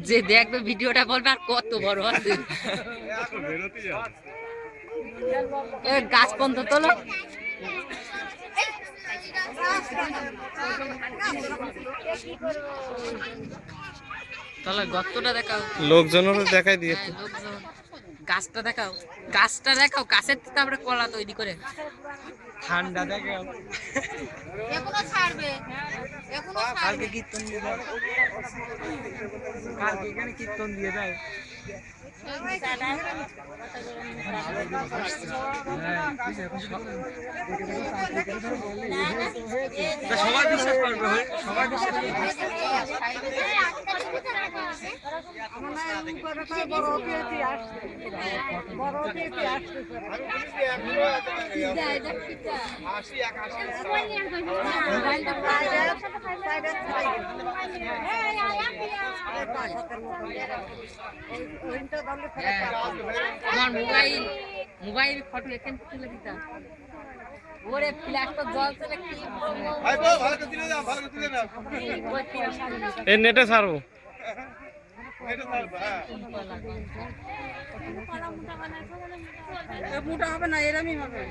যে দেখবে ভিডিওটা বলবে আর কত বড় আছে গাছ পর্যন্ত তোলো তাহলে গর্তটা দেখাও লোকজনেরও দেখাই দিয়ে লোকজন গাছটা দেখাও গাছের তারপরে কলা তৈরি করে ঠান্ডা দেখাও এখনো ছাড়বে কালকে কীর্তন দিয়ে দাও কালকে এখানে কীর্তন দিয়ে দাও সবাই বিশ্বাস করবে সবাই বিশ্বাস আমার মোবাইল ফটো এখানে তুলে দিতাম ওরে ফ্ল্যাশটা জল চলে কি ভালো করে দিলে না ভালো করে দিলে না এই নেটে ছাড়বো এটা ছাড়বো হ্যাঁ মোটা হবে না এরমই হবে